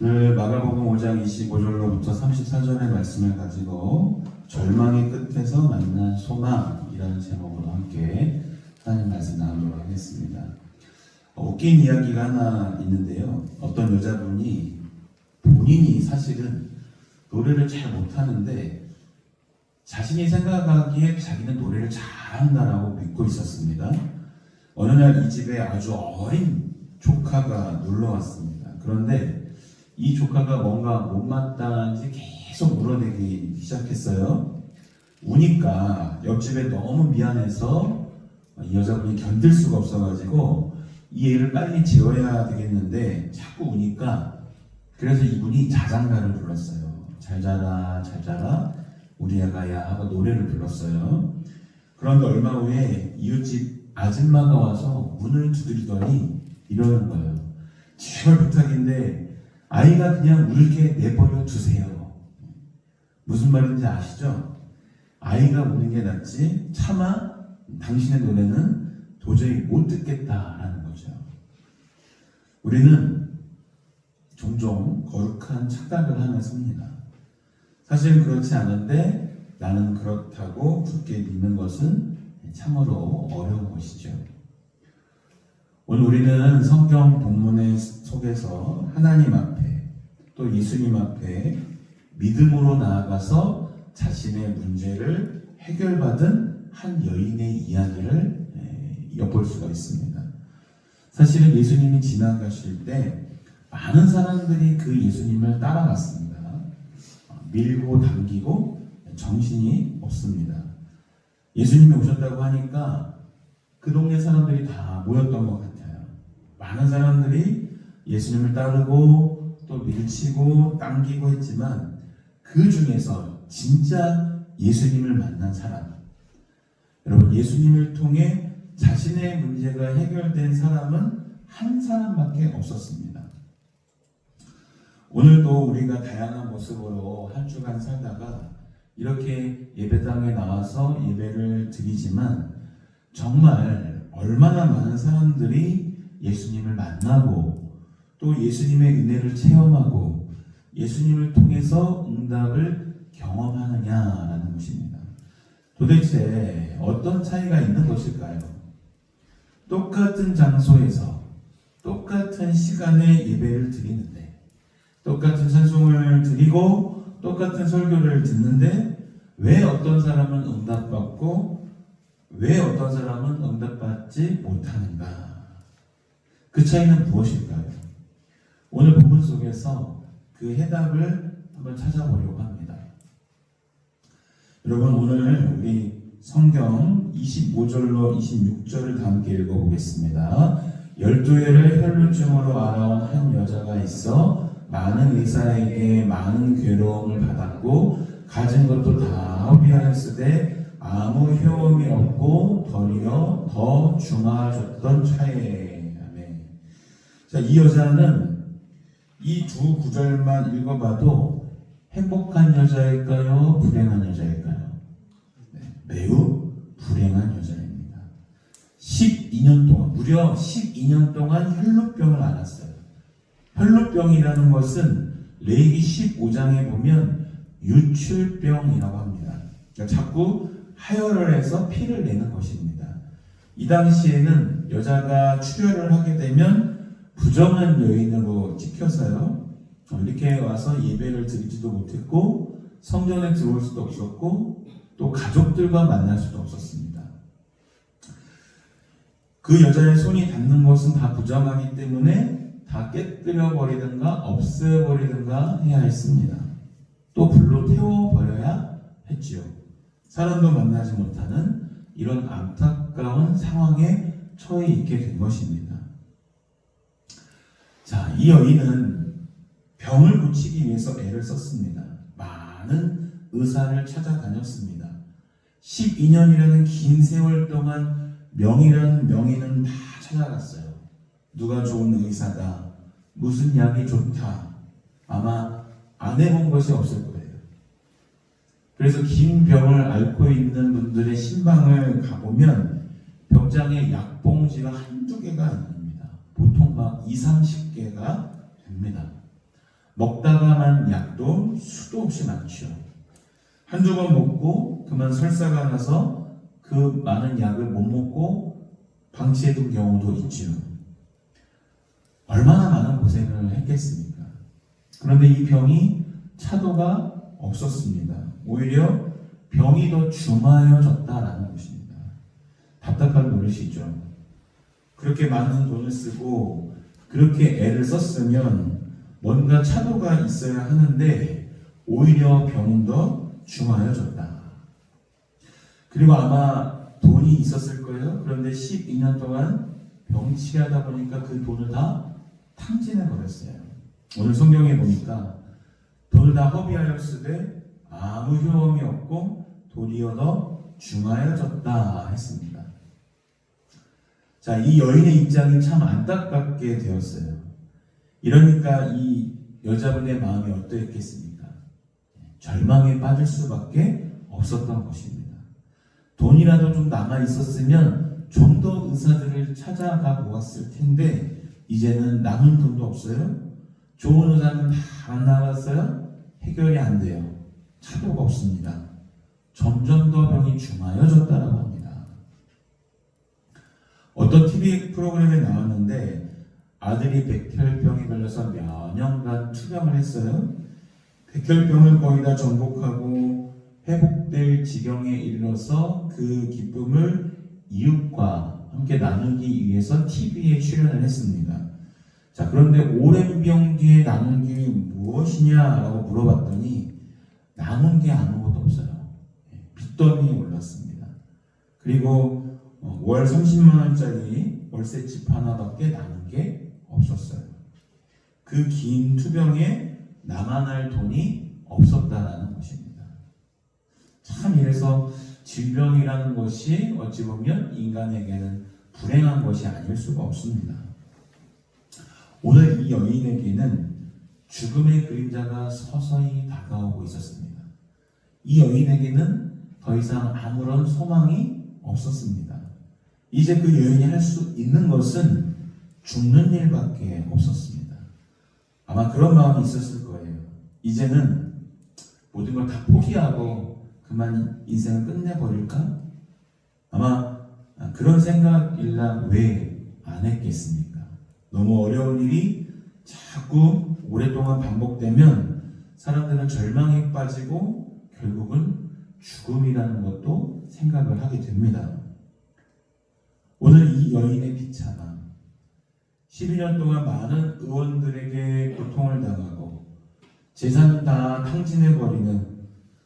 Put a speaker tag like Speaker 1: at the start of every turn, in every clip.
Speaker 1: 오늘 마가복음 5장 25절로부터 34절의 말씀을 가지고 절망의 끝에서 만난 소망이라는 제목으로 함께 하나님 말씀 나누도록 하겠습니다. 웃긴 이야기가 하나 있는데요. 어떤 여자분이 본인이 사실은 노래를 잘 못하는데 자신이 생각하기에 자기는 노래를 잘한다라고 믿고 있었습니다. 어느 날 이 집에 아주 어린 조카가 놀러 왔습니다. 그런데 이 조카가 뭔가 못마땅한지 계속 물어대기 시작했어요. 우니까 옆집에 너무 미안해서 이 여자분이 견딜 수가 없어가지고 이 애를 빨리 재워야 되겠는데 자꾸 우니까 그래서 이분이 자장가를 불렀어요. 잘 자라 잘 자라 우리 애가야 하고 노래를 불렀어요. 그런데 얼마 후에 이웃집 아줌마가 와서 문을 두드리더니 이러는 거예요. 제발 부탁인데 아이가 그냥 울게 내버려 두세요. 무슨 말인지 아시죠? 아이가 우는 게 낫지 차마 당신의 노래는 도저히 못 듣겠다라는 거죠. 우리는 종종 거룩한 착각을 하며 삽니다. 사실 그렇지 않은데 나는 그렇다고 굳게 믿는 것은 참으로 어려운 것이죠. 오늘 우리는 성경 본문의 속에서 하나님 앞에 또 예수님 앞에 믿음으로 나아가서 자신의 문제를 해결받은 한 여인의 이야기를 엿볼 수가 있습니다. 사실은 예수님이 지나가실 때 많은 사람들이 그 예수님을 따라갔습니다. 밀고 당기고 정신이 없습니다. 예수님이 오셨다고 하니까 그 동네 사람들이 다 모였던 것 같아요. 많은 사람들이 예수님을 따르고 또 밀치고 당기고 했지만 그 중에서 진짜 예수님을 만난 사람, 여러분 예수님을 통해 자신의 문제가 해결된 사람은 한 사람밖에 없었습니다. 오늘도 우리가 다양한 모습으로 한 주간 살다가 이렇게 예배당에 나와서 예배를 드리지만 정말 얼마나 많은 사람들이 예수님을 만나고 또 예수님의 은혜를 체험하고 예수님을 통해서 응답을 경험하느냐라는 것입니다. 도대체 어떤 차이가 있는 것일까요? 똑같은 장소에서 똑같은 시간에 예배를 드리는데 똑같은 찬송을 드리고 똑같은 설교를 듣는데 왜 어떤 사람은 응답받고 왜 어떤 사람은 응답받지 못하는가? 그 차이는 무엇일까요? 오늘 본문 속에서 그 해답을 한번 찾아보려고 합니다. 여러분 오늘 우리 성경 25절로 26절을 함께 읽어보겠습니다. 12해를 혈루증으로 알아온 한 여자가 있어 많은 의사에게 많은 괴로움을 받았고 가진 것도 다 허비하였으되 아무 효험이 없고 도리어 더 중하여졌던 차에. 아멘. 자, 이 여자는 이 두 구절만 읽어봐도 행복한 여자일까요? 불행한 여자일까요? 네, 매우 불행한 여자입니다. 12년 동안, 무려 12년 동안 혈루병을 앓았어요. 혈루병이라는 것은 레위기 15장에 보면 유출병이라고 합니다. 그러니까 자꾸 하혈을 해서 피를 내는 것입니다. 이 당시에는 여자가 출혈을 하게 되면 부정한 여인으로 찍혀서요. 이렇게 와서 예배를 드리지도 못했고 성전에 들어올 수도 없었고 또 가족들과 만날 수도 없었습니다. 그 여자의 손이 닿는 것은 다 부정하기 때문에 다 깨뜨려 버리든가 없애버리든가 해야 했습니다. 또 불로 태워버려야 했지요. 사람도 만나지 못하는 이런 안타까운 상황에 처해 있게 된 것입니다. 자, 이 여인은 병을 고치기 위해서 애를 썼습니다. 많은 의사를 찾아다녔습니다. 12년이라는 긴 세월 동안 명의라는 명의는 다 찾아갔어요. 누가 좋은 의사다, 무슨 약이 좋다, 아마 안 해본 것이 없을 거예요. 그래서 긴 병을 앓고 있는 분들의 신방을 가보면 병장에 약봉지가 한두 개가 아닙니다. 보통 막 20, 30개가 됩니다. 먹다가만 약도 수도 없이 많죠. 한두 번 먹고 그만 설사가 나서 그 많은 약을 못 먹고 방치해둔 경우도 있지요. 얼마나 많은 고생을 했겠습니까? 그런데 이 병이 차도가 없었습니다. 오히려 병이 더 중하여졌다라는 것입니다. 답답한 노릇이죠. 그렇게 많은 돈을 쓰고 그렇게 애를 썼으면 뭔가 차도가 있어야 하는데 오히려 병은 더 중하여졌다. 그리고 아마 돈이 있었을 거예요. 그런데 12년 동안 병치하다 보니까 그 돈을 다 탕진해 버렸어요. 오늘 성경에 보니까 돈을 다 허비하여 쓰되 아무 효험이 없고 도리어 더 중하여졌다 했습니다. 자, 이 여인의 입장이 참 안타깝게 되었어요. 이러니까 이 여자분의 마음이 어떠했겠습니까? 절망에 빠질 수밖에 없었던 것입니다. 돈이라도 좀 남아 있었으면 좀 더 의사들을 찾아가 보았을 텐데 이제는 남은 돈도 없어요. 좋은 의사는 다 안 나갔어요. 해결이 안 돼요. 차도가 없습니다. 점점 더 병이 중하여졌다고 합니다. 어떤 TV 프로그램에 나왔는데 아들이 백혈병에 걸려서 몇 년간 투병을 했어요. 백혈병을 거의 다 정복하고 회복될 지경에 이르러서 그 기쁨을 이웃과 함께 나누기 위해서 TV에 출연을 했습니다. 자, 그런데 오랜 병 뒤에 남은 게 무엇이냐라고 물어봤더니 남은 게 아무것도 없어요. 빚더미에 올랐습니다. 그리고 월 30만 원짜리 월세 집 하나밖에 남은 게 없었어요. 그 긴 투병에 남아날 돈이 없었다라는 것입니다. 참 이래서 질병이라는 것이 어찌 보면 인간에게는 불행한 것이 아닐 수가 없습니다. 오늘 이 여인에게는 죽음의 그림자가 서서히 다가오고 있었습니다. 이 여인에게는 더 이상 아무런 소망이 없었습니다. 이제 그 여인이 할 수 있는 것은 죽는 일밖에 없었습니다. 아마 그런 마음이 있었을 거예요. 이제는 모든 걸 다 포기하고 그만 인생을 끝내버릴까? 아마 그런 생각일라 왜 안 했겠습니까? 너무 어려운 일이 자꾸 오랫동안 반복되면 사람들은 절망에 빠지고 결국은 죽음이라는 것도 생각을 하게 됩니다. 오늘 이 여인의 비참함, 12년 동안 많은 의원들에게 고통을 당하고 재산을 다 탕진해버리는,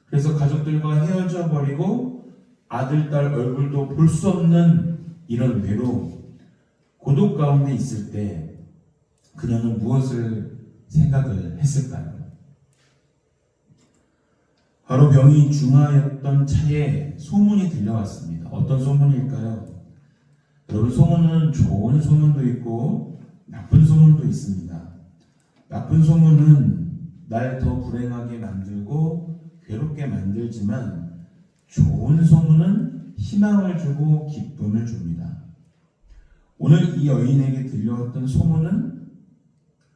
Speaker 1: 그래서 가족들과 헤어져 버리고 아들, 딸 얼굴도 볼 수 없는 이런 외로움, 고독 가운데 있을 때 그녀는 무엇을 생각을 했을까요? 바로 병이 중하였던 차에 소문이 들려왔습니다. 어떤 소문일까요? 여러분, 소문은 좋은 소문도 있고 나쁜 소문도 있습니다. 나쁜 소문은 날 더 불행하게 만들고 괴롭게 만들지만 좋은 소문은 희망을 주고 기쁨을 줍니다. 오늘 이 여인에게 들려왔던 소문은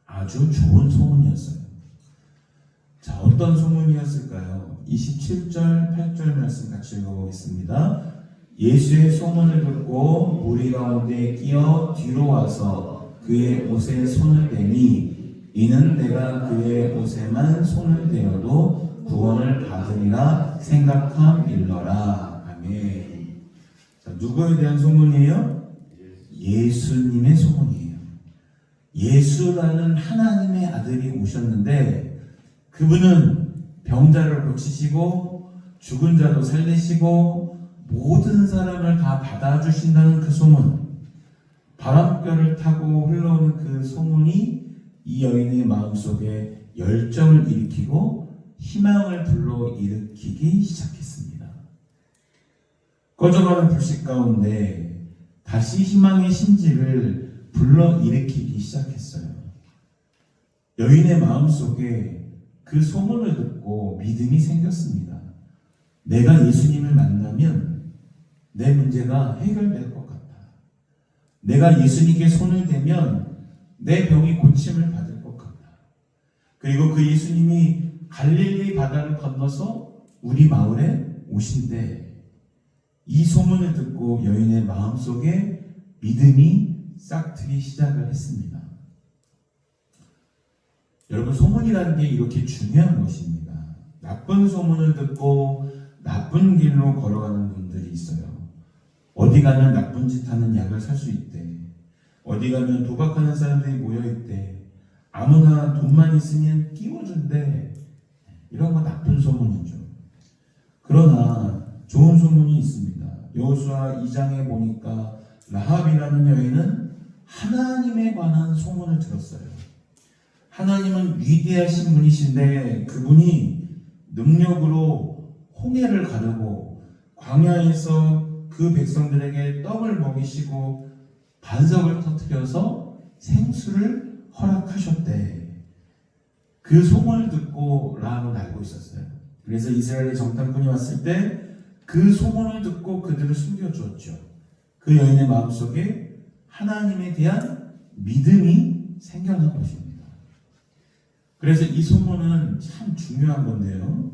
Speaker 1: 아주 좋은 소문이었어요. 자, 어떤 소문이었을까요? 27절, 8절 말씀 같이 읽어보겠습니다. 예수의 소문을 듣고 무리 가운데 끼어 뒤로 와서 그의 옷에 손을 대니 이는 내가 그의 옷에만 손을 대어도 구원을 받으리라 생각함일러라. 아멘. 자, 누구에 대한 소문이에요? 예수님의 소문이에요. 예수라는 하나님의 아들이 오셨는데 그분은 병자를 고치시고 죽은 자도 살리시고 모든 사람을 다 받아주신다는 그 소문, 바람결을 타고 흘러오는 그 소문이 이 여인의 마음속에 열정을 일으키고 희망을 불러일으키기 시작했습니다. 꺼져가는 불씨 가운데 다시 희망의 심지를 불러일으키기 시작했어요. 여인의 마음속에 그 소문을 듣고 믿음이 생겼습니다. 내가 예수님을 만나면 내 문제가 해결될 것 같다. 내가 예수님께 손을 대면 내 병이 고침을 받을 것 같다. 그리고 그 예수님이 갈릴리 바다를 건너서 우리 마을에 오신대. 이 소문을 듣고 여인의 마음속에 믿음이 싹트기 시작을 했습니다. 여러분, 소문이라는 게 이렇게 중요한 것입니다. 나쁜 소문을 듣고 나쁜 길로 걸어가는 분들이 있어요. 어디 가면 나쁜 짓 하는 약을 살 수 있대. 어디 가면 도박하는 사람들이 모여있대. 아무나 돈만 있으면 끼워준대. 이런 거 나쁜 소문이죠. 그러나 좋은 소문이 있습니다. 여호수아 2장에 보니까 라합이라는 여인은 하나님에 관한 소문을 들었어요. 하나님은 위대하신 분이신데 그분이 능력으로 홍해를 가르고 광야에서 그 백성들에게 떡을 먹이시고 반석을 터뜨려서 생수를 허락하셨대. 그 소문을 듣고 라합은 알고 있었어요. 그래서 이스라엘의 정탐꾼이 왔을 때 그 소문을 듣고 그들을 숨겨주었죠. 그 여인의 마음속에 하나님에 대한 믿음이 생겨난 것입니다. 그래서 이 소문은 참 중요한 건데요.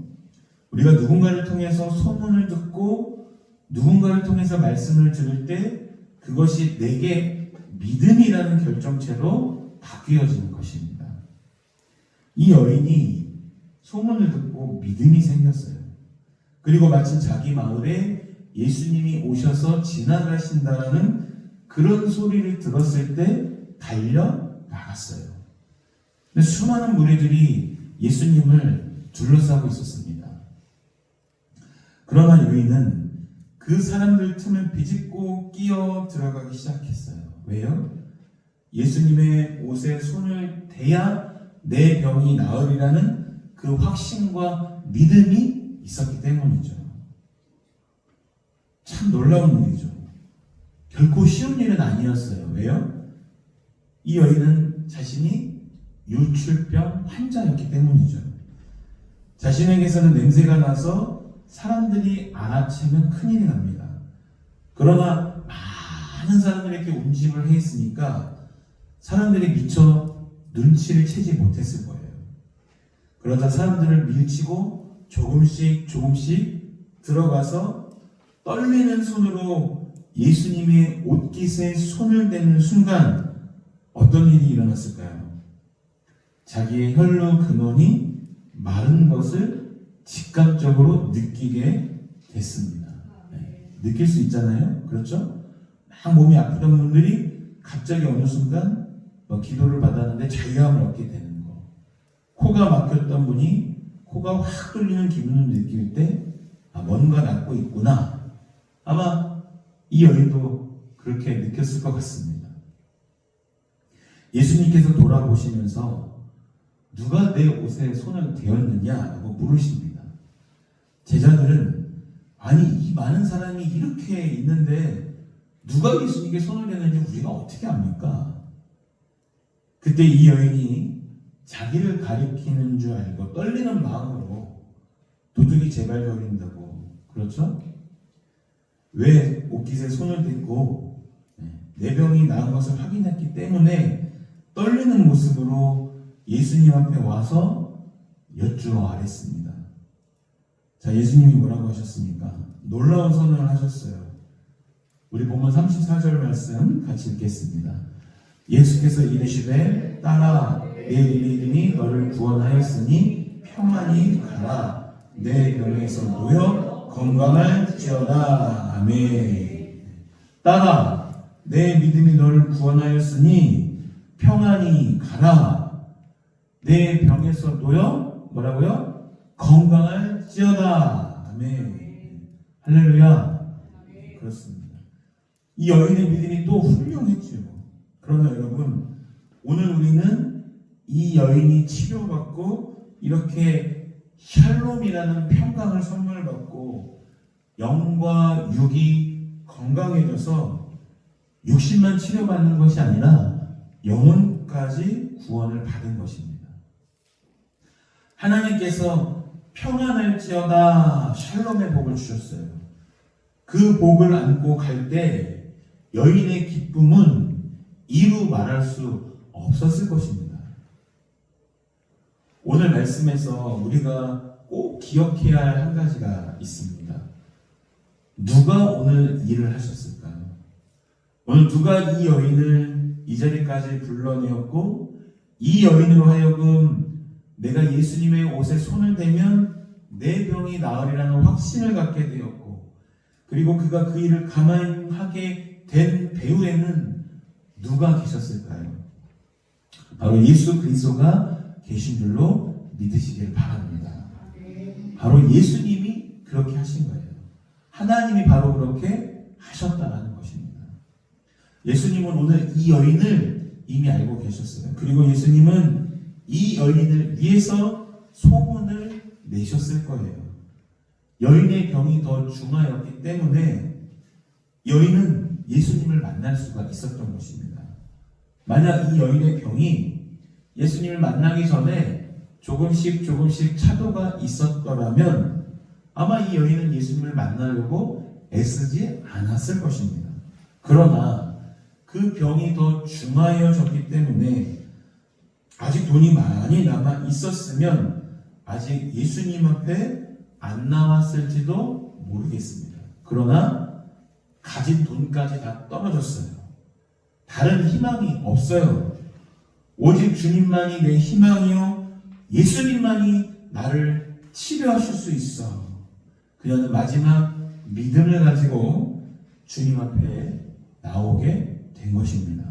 Speaker 1: 우리가 누군가를 통해서 소문을 듣고 누군가를 통해서 말씀을 들을 때 그것이 내게 믿음이라는 결정체로 바뀌어지는 것입니다. 이 여인이 소문을 듣고 믿음이 생겼어요. 그리고 마침 자기 마을에 예수님이 오셔서 지나가신다는 그런 소리를 들었을 때 달려 나갔어요. 근데 수많은 무리들이 예수님을 둘러싸고 있었습니다. 그러나 여인은 그 사람들 틈을 비집고 끼어 들어가기 시작했어요. 왜요? 예수님의 옷에 손을 대야 내 병이 나으리라는 그 확신과 믿음이 있었기 때문이죠. 참 놀라운 일이죠. 결코 쉬운 일은 아니었어요. 왜요? 이 여인은 자신이 유출병 환자였기 때문이죠. 자신에게서는 냄새가 나서 사람들이 알아채면 큰일이 납니다. 그러나 많은 사람들이 이렇게 움직임을 했으니까 사람들이 미처 눈치를 채지 못했을 거예요. 그러자 사람들을 밀치고 조금씩 들어가서 떨리는 손으로 예수님의 옷깃에 손을 대는 순간 어떤 일이 일어났을까요? 자기의 혈루 근원이 마른 것을 직감적으로 느끼게 됐습니다. 네. 느낄 수 있잖아요. 그렇죠? 막 몸이 아프던 분들이 갑자기 어느 순간 기도를 받았는데 자유함을 얻게 되는 거. 코가 막혔던 분이 코가 확 뚫리는 기분을 느낄 때 뭔가 낫고 있구나. 아마 이 여인도 그렇게 느꼈을 것 같습니다. 예수님께서 돌아보시면서 누가 내 옷에 손을 대었느냐고 물으십니다. 제자들은 아니 이 많은 사람이 이렇게 있는데 누가 예수님께 손을 대는지 우리가 어떻게 압니까? 그때 이 여인이 자기를 가리키는 줄 알고 떨리는 마음으로 도둑이 제발저린다고, 그렇죠? 왜 옷깃에 손을 댔고 내 병이 나은 것을 확인했기 때문에 떨리는 모습으로 예수님 앞에 와서 여쭈어 아랬습니다. 자, 예수님이 뭐라고 하셨습니까? 놀라운 선언을 하셨어요. 우리 본문 34절 말씀 같이 읽겠습니다. 예수께서 이르시되 딸아 내 믿음이 너를 구원하였으니 평안히 가라. 내 병에서 놓여 건강할지어다. 아멘. 딸아 내 믿음이 너를 구원하였으니 평안히 가라. 내 병에서 놓여 뭐라고요? 건강할지어다. 아멘. 할렐루야. 그렇습니다. 이 여인의 믿음이 또 훌륭했죠. 그러나 여러분, 오늘 우리는 이 여인이 치료받고 이렇게 샬롬이라는 평강을 선물 받고 영과 육이 건강해져서 육신만 치료받는 것이 아니라 영혼까지 구원을 받은 것입니다. 하나님께서 평안할지어다 샬롬의 복을 주셨어요. 그 복을 안고 갈 때 여인의 기쁨은 이루 말할 수 없었을 것입니다. 오늘 말씀에서 우리가 꼭 기억해야 할 한 가지가 있습니다. 누가 오늘 일을 하셨을까요? 오늘 누가 이 여인을 이 자리까지 불러내었고 이 여인으로 하여금 내가 예수님의 옷에 손을 대면 내 병이 나으리라는 확신을 갖게 되었고 그리고 그가 그 일을 가만히 하게 된 배후에는 누가 계셨을까요? 바로 예수 그리스도가 계신 줄로 믿으시길 바랍니다. 바로 예수님이 그렇게 하신 거예요. 하나님이 바로 그렇게 하셨다는 것입니다. 예수님은 오늘 이 여인을 이미 알고 계셨어요. 그리고 예수님은 이 여인을 위해서 소문을 내셨을 거예요. 여인의 병이 더 중하였기 때문에 여인은 예수님을 만날 수가 있었던 것입니다. 만약 이 여인의 병이 예수님을 만나기 전에 조금씩 차도가 있었더라면 아마 이 여인은 예수님을 만나려고 애쓰지 않았을 것입니다. 그러나 그 병이 더 중하여졌기 때문에 아직 돈이 많이 남아 있었으면 아직 예수님 앞에 안 나왔을지도 모르겠습니다. 그러나 가진 돈까지 다 떨어졌어요. 다른 희망이 없어요. 오직 주님만이 내 희망이요 예수님만이 나를 치료하실 수 있어. 그녀는 마지막 믿음을 가지고 주님 앞에 나오게 된 것입니다.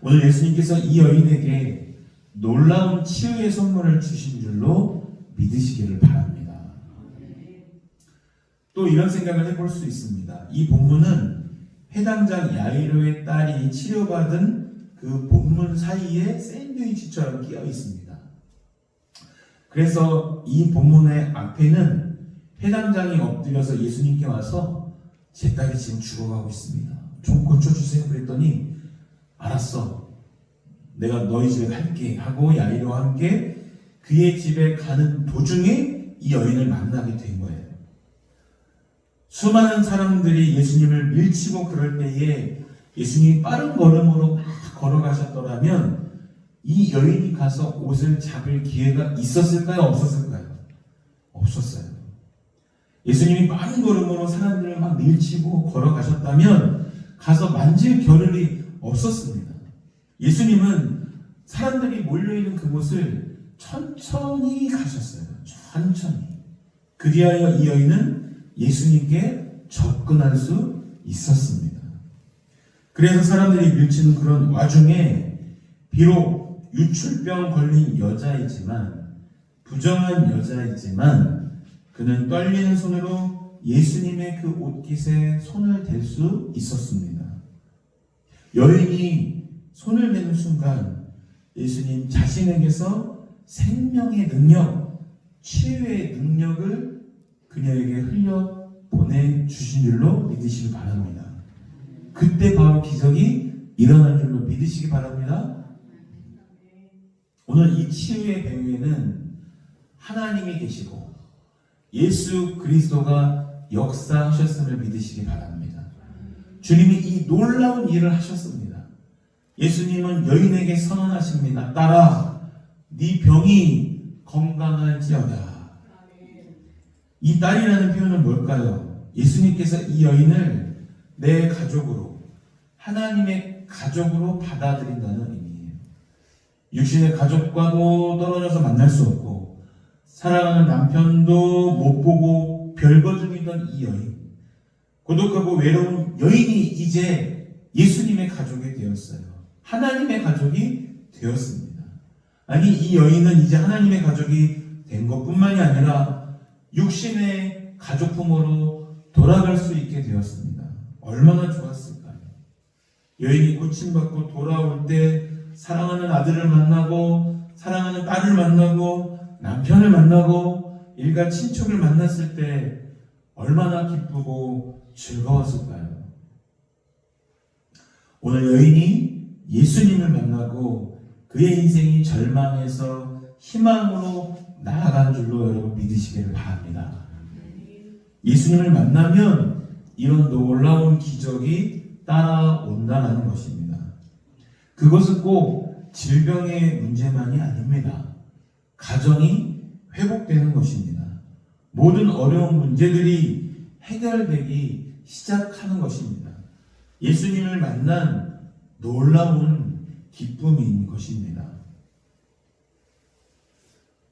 Speaker 1: 오늘 예수님께서 이 여인에게 놀라운 치유의 선물을 주신 줄로 믿으시기를 바랍니다. 또 이런 생각을 해볼 수 있습니다. 이 본문은 해당장 야이로의 딸이 치료받은 그 본문 사이에 샌드위치처럼 끼어 있습니다. 그래서 이 본문의 앞에는 해당장이 엎드려서 예수님께 와서 제 딸이 지금 죽어가고 있습니다. 좀 고쳐주세요. 그랬더니 알았어. 내가 너희 집에 갈게 하고 야이로와 함께 그의 집에 가는 도중에 이 여인을 만나게 된 거예요. 수많은 사람들이 예수님을 밀치고 그럴 때에 예수님이 빠른 걸음으로 막 걸어가셨더라면 이 여인이 가서 옷을 잡을 기회가 있었을까요? 없었을까요? 없었어요. 예수님이 빠른 걸음으로 사람들을 막 밀치고 걸어가셨다면 가서 만질 겨를이 없었습니다. 예수님은 사람들이 몰려있는 그곳을 천천히 가셨어요. 천천히. 그리하여 이 여인은 예수님께 접근할 수 있었습니다. 그래서 사람들이 밀치는 그런 와중에 비록 유출병 걸린 여자이지만 부정한 여자이지만 그는 떨리는 손으로 예수님의 그 옷깃에 손을 댈 수 있었습니다. 여인이 손을 대는 순간 예수님 자신에게서 생명의 능력, 치유의 능력을 그녀에게 흘려 보내주신 줄로 믿으시기 바랍니다. 그때 바로 기적이 일어난 줄로 믿으시기 바랍니다. 오늘 이 치유의 배후에는 하나님이 계시고 예수 그리스도가 역사하셨음을 믿으시기 바랍니다. 주님이 이 놀라운 일을 하셨습니다. 예수님은 여인에게 선언하십니다. 딸아, 네 병이 건강할지어다. 이 딸이라는 표현은 뭘까요? 예수님께서 이 여인을 내 가족으로, 하나님의 가족으로 받아들인다는 의미예요. 육신의 가족과도 떨어져서 만날 수 없고 사랑하는 남편도 못 보고 별거 중이던 이 여인, 고독하고 외로운 여인이 이제 예수님의 가족이 되었어요. 하나님의 가족이 되었습니다. 아니, 이 여인은 이제 하나님의 가족이 된 것뿐만이 아니라 육신의 가족품으로 돌아갈 수 있게 되었습니다. 얼마나 좋았을까요? 여인이 고침받고 돌아올 때 사랑하는 아들을 만나고 사랑하는 딸을 만나고 남편을 만나고 일가 친척을 만났을 때 얼마나 기쁘고 즐거웠을까요? 오늘 여인이 예수님을 만나고 그의 인생이 절망에서 희망으로 나아간 줄로 여러분 믿으시기를 바랍니다. 예수님을 만나면 이런 놀라운 기적이 따라온다는 것입니다. 그것은 꼭 질병의 문제만이 아닙니다. 가정이 회복되는 것입니다. 모든 어려운 문제들이 해결되기 시작하는 것입니다. 예수님을 만난 놀라운 기쁨인 것입니다.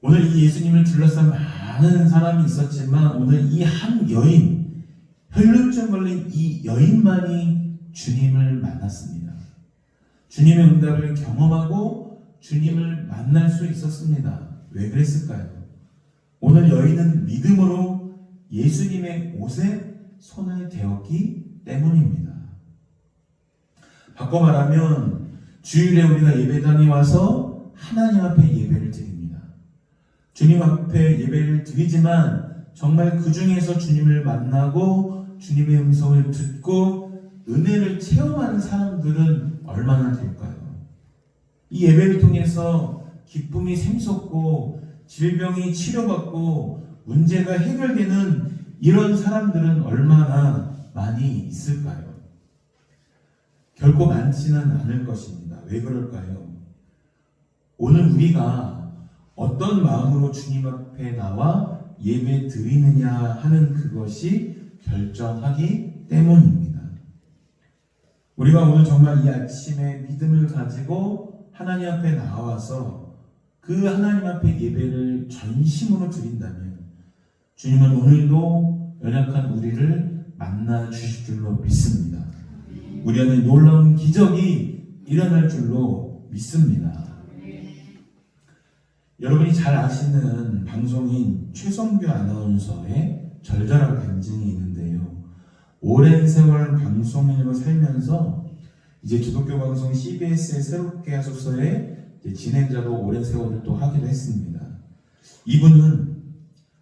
Speaker 1: 오늘 이 예수님을 둘러싼 많은 사람이 있었지만 오늘 이 한 여인, 혈루증 걸린 이 여인만이 주님을 만났습니다. 주님의 응답을 경험하고 주님을 만날 수 있었습니다. 왜 그랬을까요? 오늘 여인은 믿음으로 예수님의 옷에 손을 대었기 때문입니다. 바꿔 말하면 주일에 우리가 예배당에 와서 하나님 앞에 예배를 드립니다. 주님 앞에 예배를 드리지만 정말 그 중에서 주님을 만나고 주님의 음성을 듣고 은혜를 체험하는 사람들은 얼마나 될까요? 이 예배를 통해서 기쁨이 샘솟고 질병이 치료받고 문제가 해결되는 이런 사람들은 얼마나 많이 있을까요? 결코 많지는 않을 것입니다. 왜 그럴까요? 오늘 우리가 어떤 마음으로 주님 앞에 나와 예배 드리느냐 하는 그것이 결정하기 때문입니다. 우리가 오늘 정말 이 아침에 믿음을 가지고 하나님 앞에 나와서 그 하나님 앞에 예배를 전심으로 드린다면 주님은 오늘도 연약한 우리를 만나 주실 줄로 믿습니다. 우리 안에 놀라운 기적이 일어날 줄로 믿습니다. 여러분이 잘 아시는 방송인 최성규 아나운서의 절절한 간증이 있는데요. 오랜 세월 방송인으로 살면서 이제 기독교 방송 CBS에 새롭게 하소서의 진행자로 오랜 세월을 또 하기도 했습니다. 이분은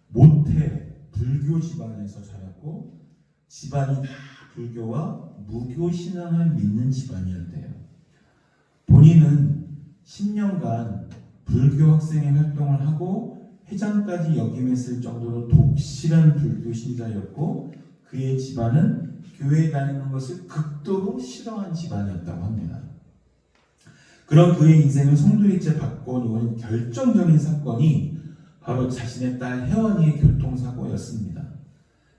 Speaker 1: 모태 불교 집안에서 자랐고 집안이 다 불교와 무교 신앙을 믿는 집안이었대요. 본인은 10년간 불교 학생의 활동을 하고 회장까지 역임했을 정도로 독실한 불교 신자였고 그의 집안은 교회에 다니는 것을 극도로 싫어한 집안이었다고 합니다. 그런 그의 인생을 송두리째 바꿔놓은 결정적인 사건이 바로 자신의 딸 혜원이의 교통사고였습니다.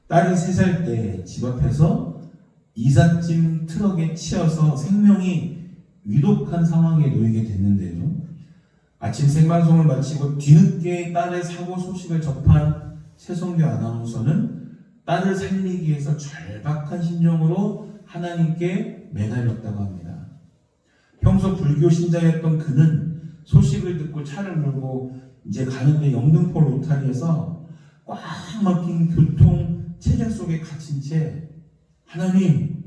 Speaker 1: 딸이 3살 때 집 앞에서 이삿짐 트럭에 치여서 생명이 위독한 상황에 놓이게 됐는데요. 아침 생방송을 마치고 뒤늦게 딸의 사고 소식을 접한 최성규 아나운서는 딸을 살리기 위해서 절박한 심정으로 하나님께 매달렸다고 합니다. 평소 불교 신자였던 그는 소식을 듣고 차를 몰고 이제 가는데 영등포 로타리에서 꽉 막힌 교통 체증 속에 갇힌 채 하나님,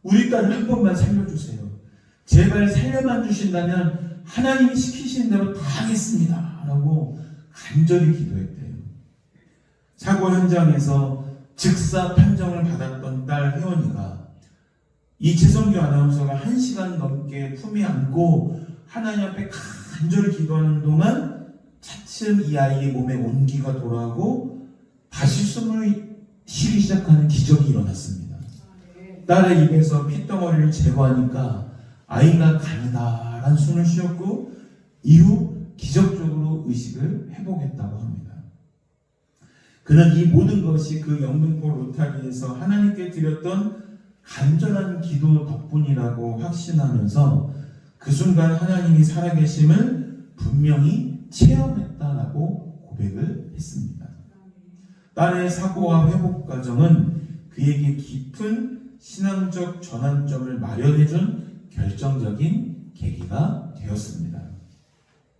Speaker 1: 우리 딸을 한 번만 살려주세요. 제발 살려만 주신다면 하나님이 시키신 대로 다 하겠습니다. 라고 간절히 기도했대요. 사고 현장에서 즉사 판정을 받았던 딸 혜원이가 이 최성규 아나운서가 1시간 넘게 품에 안고 하나님 앞에 간절히 기도하는 동안 차츰 이 아이의 몸에 온기가 돌아오고 다시 숨을 쉬기 시작하는 기적이 일어났습니다. 딸의 입에서 핏덩어리를 제거하니까 아이가 가느다란 숨을 쉬었고 이후 기적적으로 의식을 회복했다고 합니다. 그는 이 모든 것이 그 영등포 로타리에서 하나님께 드렸던 간절한 기도 덕분이라고 확신하면서 그 순간 하나님이 살아계심을 분명히 체험했다라고 고백을 했습니다. 딸의 사고와 회복 과정은 그에게 깊은 신앙적 전환점을 마련해준 결정적인 계기가 되었습니다.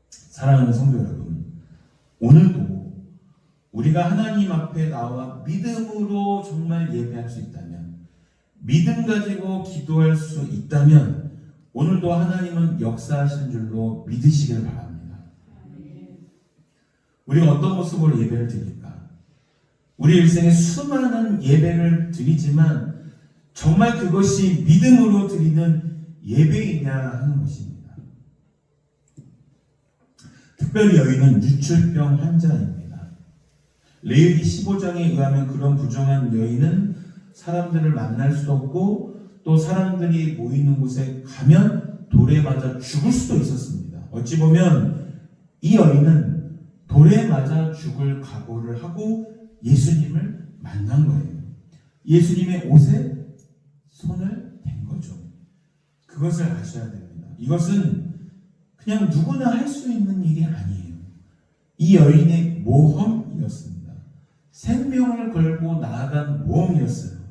Speaker 1: 사랑하는 성도 여러분, 오늘도 우리가 하나님 앞에 나와 믿음으로 정말 예배할 수 있다면, 믿음 가지고 기도할 수 있다면 오늘도 하나님은 역사하신 줄로 믿으시길 바랍니다. 우리가 어떤 모습으로 예배를 드릴까? 우리 일생에 수많은 예배를 드리지만 정말 그것이 믿음으로 드리는 예배이냐 하는 것입니다. 특별히 여인은 유출병 환자입니다. 레위기 15장에 의하면 그런 부정한 여인은 사람들을 만날 수도 없고 또 사람들이 모이는 곳에 가면 돌에 맞아 죽을 수도 있었습니다. 어찌 보면 이 여인은 돌에 맞아 죽을 각오를 하고 예수님을 만난 거예요. 예수님의 옷에 손을 댄 거죠. 그것을 아셔야 됩니다. 이것은 그냥 누구나 할 수 있는 일이 아니에요. 이 여인의 모험이었습니다. 생명을 걸고 나아간 모험이었어요.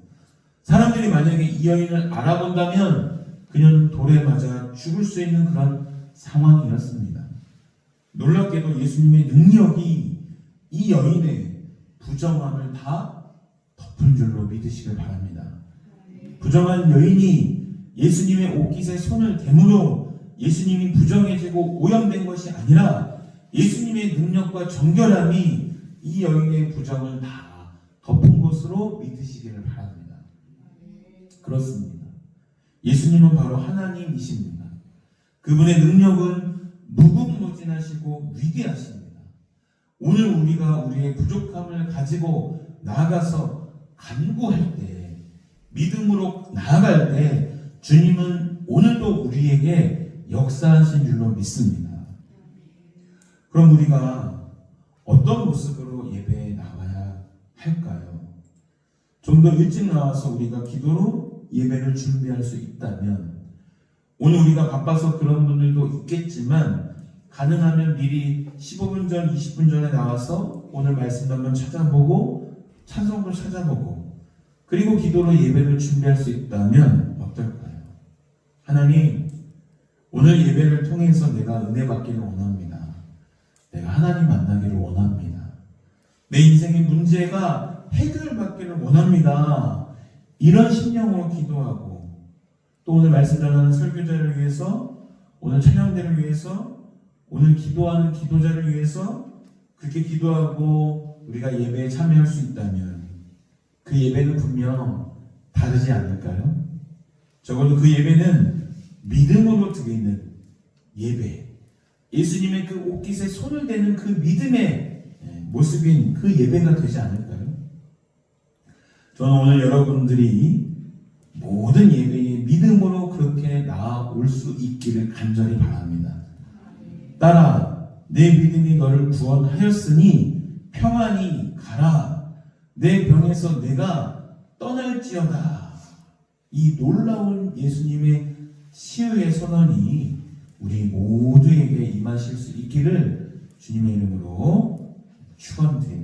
Speaker 1: 사람들이 만약에 이 여인을 알아본다면 그녀는 돌에 맞아 죽을 수 있는 그런 상황이었습니다. 놀랍게도 예수님의 능력이 이 여인의 부정함을 다 덮은 줄로 믿으시길 바랍니다. 부정한 여인이 예수님의 옷깃에 손을 대므로 예수님이 부정해지고 오염된 것이 아니라 예수님의 능력과 정결함이 이 여인의 부정을 다 덮은 것으로 믿으시기를 바랍니다. 그렇습니다. 예수님은 바로 하나님이십니다. 그분의 능력은 무궁무진하시고 위대하십니다. 오늘 우리가 우리의 부족함을 가지고 나아가서 간구할 때, 믿음으로 나아갈 때 주님은 오늘도 우리에게 역사하신 줄로 믿습니다. 그럼 우리가 어떤 모습으로 예배에 나와야 할까요? 좀 더 일찍 나와서 우리가 기도로 예배를 준비할 수 있다면, 오늘 우리가 바빠서 그런 분들도 있겠지만 가능하면 미리 15분 전, 20분 전에 나와서 오늘 말씀 한번 찾아보고 찬송도 찾아보고 그리고 기도로 예배를 준비할 수 있다면 어떨까요? 하나님, 오늘 예배를 통해서 내가 은혜 받기를 원합니다. 내가 하나님 만나기를 원합니다. 내 인생의 문제가 해결받기를 원합니다. 이런 심령으로 기도하고 또 오늘 말씀 전하는 설교자를 위해서, 오늘 찬양대를 위해서, 오늘 기도하는 기도자를 위해서 그렇게 기도하고 우리가 예배에 참여할 수 있다면 그 예배는 분명 다르지 않을까요? 적어도 그 예배는 믿음으로 드리는 예배, 예수님의 그 옷깃에 손을 대는 그 믿음의 모습인 그 예배가 되지 않을까요? 저는 오늘 여러분들이 모든 예배에 믿음으로 그렇게 나아올 수 있기를 간절히 바랍니다. 따라 내 믿음이 너를 구원하였으니 평안히 가라. 내 병에서 내가 떠날지어다. 이 놀라운 예수님의 치유의 선언이 우리 모두에게 임하실 수 있기를 주님의 이름으로 축원드립니다.